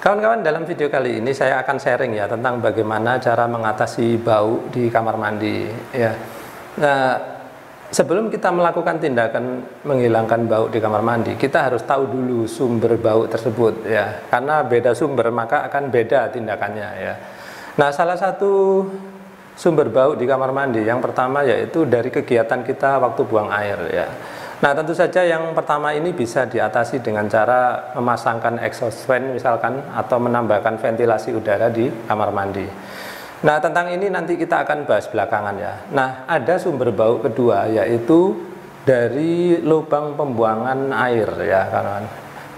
Kawan-kawan, dalam video kali ini saya akan sharing ya tentang bagaimana cara mengatasi bau di kamar mandi ya. Nah, sebelum kita melakukan tindakan menghilangkan bau di kamar mandi, kita harus tahu dulu sumber bau tersebut ya. Karena beda sumber maka akan beda tindakannya ya. Nah, salah satu sumber bau di kamar mandi yang pertama yaitu dari kegiatan kita waktu buang air ya. Nah, tentu saja yang pertama ini bisa diatasi dengan cara memasangkan exhaust fan misalkan, atau menambahkan ventilasi udara di kamar mandi. Nah, tentang ini nanti kita akan bahas belakangan ya. Nah, ada sumber bau kedua yaitu dari lubang pembuangan air ya kawan-kawan.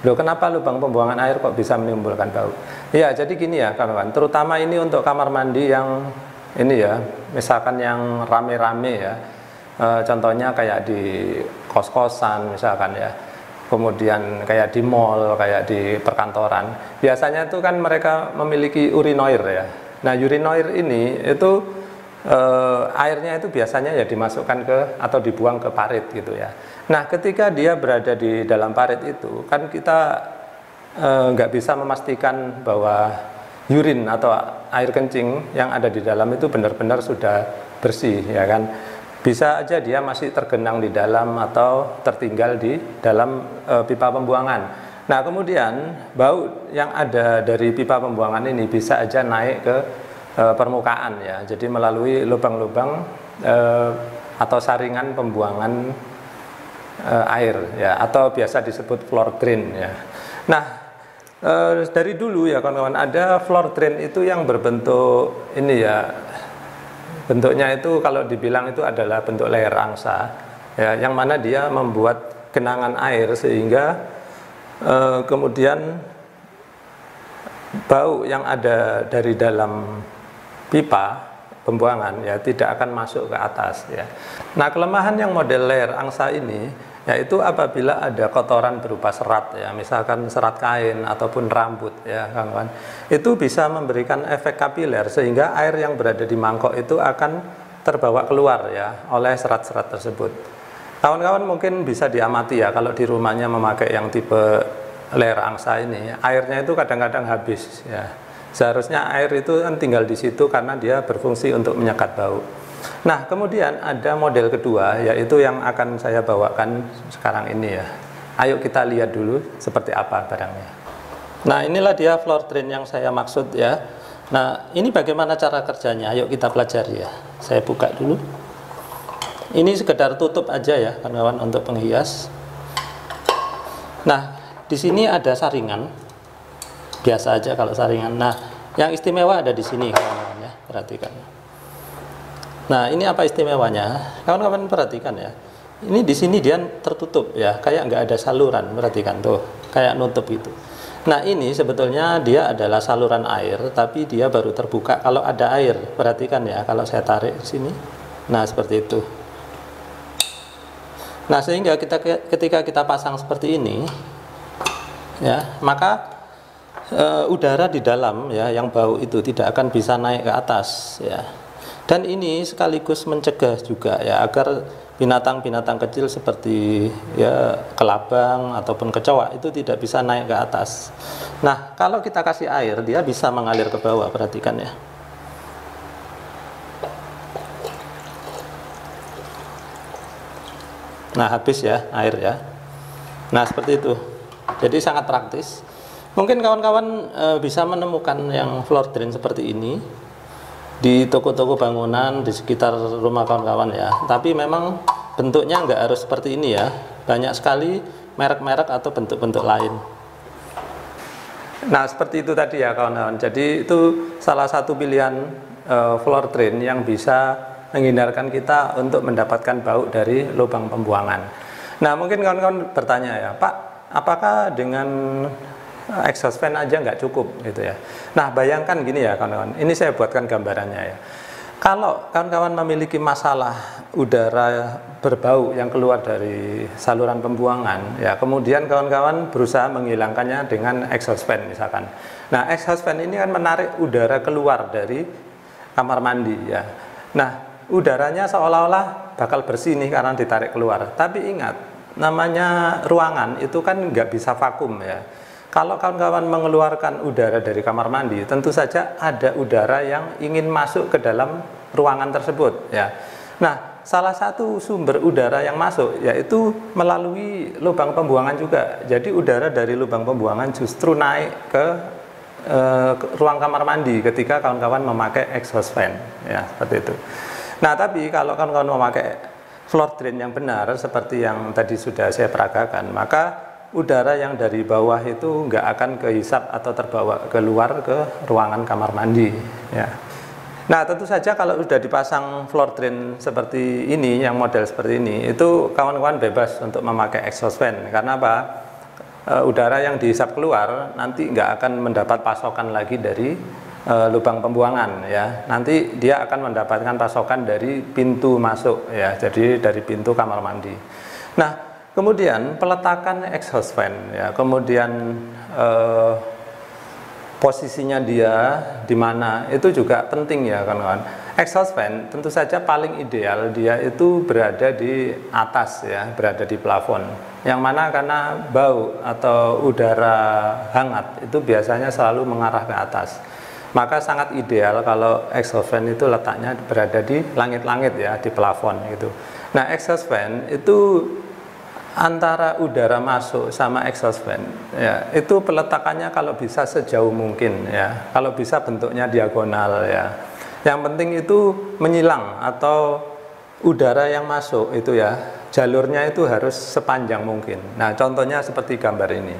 Loh, kenapa lubang pembuangan air kok bisa menimbulkan bau? Ya, jadi gini ya kawan-kawan, terutama ini untuk kamar mandi yang ini ya, misalkan yang rame-rame ya. Contohnya kayak di kos-kosan misalkan ya, kemudian kayak di mall, kayak di perkantoran, biasanya itu kan mereka memiliki urinoir ya. Nah, urinoir ini itu airnya itu biasanya ya dimasukkan ke atau dibuang ke parit gitu ya. Nah, ketika dia berada di dalam parit itu kan kita nggak bisa memastikan bahwa urin atau air kencing yang ada di dalam itu benar-benar sudah bersih ya kan. Bisa aja dia masih tergenang di dalam atau tertinggal di dalam pipa pembuangan. Nah, kemudian bau yang ada dari pipa pembuangan ini bisa aja naik ke permukaan ya. Jadi melalui lubang-lubang atau saringan pembuangan air ya, atau biasa disebut floor drain ya. Nah, dari dulu ya kawan-kawan, ada floor drain itu yang berbentuk ini ya. Bentuknya itu kalau dibilang itu adalah bentuk layar angsa ya, yang mana dia membuat genangan air sehingga kemudian bau yang ada dari dalam pipa pembuangan ya tidak akan masuk ke atas ya. Nah, kelemahan yang model layar angsa ini yaitu apabila ada kotoran berupa serat ya, misalkan serat kain ataupun rambut ya kawan-kawan, itu bisa memberikan efek kapiler sehingga air yang berada di mangkok itu akan terbawa keluar ya oleh serat-serat tersebut. Kawan-kawan mungkin bisa diamati ya, kalau di rumahnya memakai yang tipe layar angsa ini, airnya itu kadang-kadang habis ya. Seharusnya air itu kan tinggal di situ karena dia berfungsi untuk menyekat bau. Nah, kemudian ada model kedua yaitu yang akan saya bawakan sekarang ini ya. Ayo kita lihat dulu seperti apa barangnya. Nah, inilah dia floor drain yang saya maksud ya. Nah, ini bagaimana cara kerjanya? Ayo kita pelajari ya. Saya buka dulu. Ini sekedar tutup aja ya kawan-kawan untuk penghias. Nah, di sini ada saringan. Biasa aja kalau saringan. Nah, yang istimewa ada di sini kawan-kawan ya. Perhatikan. Nah, ini apa istimewanya? Kawan-kawan perhatikan ya. Ini di sini dia tertutup ya, kayak nggak ada saluran. Perhatikan tuh, kayak nutup itu. Nah, ini sebetulnya dia adalah saluran air, tapi dia baru terbuka kalau ada air. Perhatikan ya, kalau saya tarik di sini. Nah, seperti itu. Nah, sehingga ketika kita pasang seperti ini, ya, maka udara di dalam ya, yang bau itu tidak akan bisa naik ke atas ya. Dan ini sekaligus mencegah juga ya agar binatang-binatang kecil seperti ya kelabang ataupun kecoa itu tidak bisa naik ke atas. Nah, kalau kita kasih air, dia bisa mengalir ke bawah, perhatikan ya. Nah, habis ya air ya. Nah, seperti itu. Jadi sangat praktis. Mungkin kawan-kawan bisa menemukan yang floor drain seperti ini di toko-toko bangunan di sekitar rumah kawan-kawan ya. Tapi memang bentuknya nggak harus seperti ini ya. Banyak sekali merek-merek atau bentuk-bentuk lain. Nah, seperti itu tadi ya kawan-kawan. Jadi itu salah satu pilihan floor drain yang bisa menghindarkan kita untuk mendapatkan bau dari lubang pembuangan. Nah, mungkin kawan-kawan bertanya ya, Pak, apakah dengan exhaust fan aja nggak cukup gitu ya. Nah, bayangkan gini ya kawan-kawan, ini saya buatkan gambarannya ya. Kalau kawan-kawan memiliki masalah udara berbau yang keluar dari saluran pembuangan ya, kemudian kawan-kawan berusaha menghilangkannya dengan exhaust fan misalkan. Nah, exhaust fan ini kan menarik udara keluar dari kamar mandi ya. Nah, udaranya seolah-olah bakal bersih nih karena ditarik keluar. Tapi ingat, namanya ruangan itu kan nggak bisa vakum ya. kalau kawan-kawan mengeluarkan udara dari kamar mandi, tentu saja ada udara yang ingin masuk ke dalam ruangan tersebut, ya. Nah, salah satu sumber udara yang masuk yaitu melalui lubang pembuangan juga. Jadi udara dari lubang pembuangan justru naik ke ruang kamar mandi ketika kawan-kawan memakai exhaust fan, ya, seperti itu. Nah, tapi kalau kawan-kawan memakai floor drain yang benar seperti yang tadi sudah saya peragakan, maka udara yang dari bawah itu nggak akan kehisap atau terbawa keluar ke ruangan kamar mandi, ya. Nah, tentu saja kalau sudah dipasang floor drain seperti ini, yang model seperti ini, itu kawan-kawan bebas untuk memakai exhaust fan. Karena apa? Udara yang dihisap keluar nanti nggak akan mendapat pasokan lagi dari lubang pembuangan, ya. Nanti dia akan mendapatkan pasokan dari pintu masuk, ya. Jadi dari pintu kamar mandi. Nah, kemudian peletakan exhaust fan, ya, kemudian posisinya dia di mana itu juga penting, ya, kawan-kawan. Exhaust fan tentu saja paling ideal dia itu berada di atas, ya, berada di plafon. Yang mana karena bau atau udara hangat itu biasanya selalu mengarah ke atas. Maka sangat ideal kalau exhaust fan itu letaknya berada di langit-langit, ya, di plafon gitu. Nah, exhaust fan itu antara udara masuk sama exhaust fan, ya, itu peletakannya kalau bisa sejauh mungkin, ya, kalau bisa bentuknya diagonal, ya. Yang penting itu menyilang atau udara yang masuk itu, ya, jalurnya itu harus sepanjang mungkin. Nah, contohnya seperti gambar ini.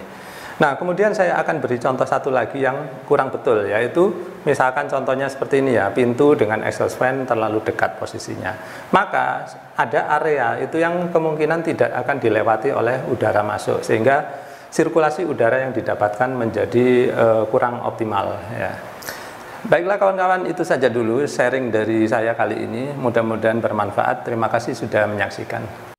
Nah, kemudian saya akan beri contoh satu lagi yang kurang betul, yaitu misalkan contohnya seperti ini, ya, pintu dengan exhaust fan terlalu dekat posisinya. Maka ada area itu yang kemungkinan tidak akan dilewati oleh udara masuk, sehingga sirkulasi udara yang didapatkan menjadi kurang optimal, ya. Baiklah kawan-kawan, itu saja dulu sharing dari saya kali ini. Mudah-mudahan bermanfaat. Terima kasih sudah menyaksikan.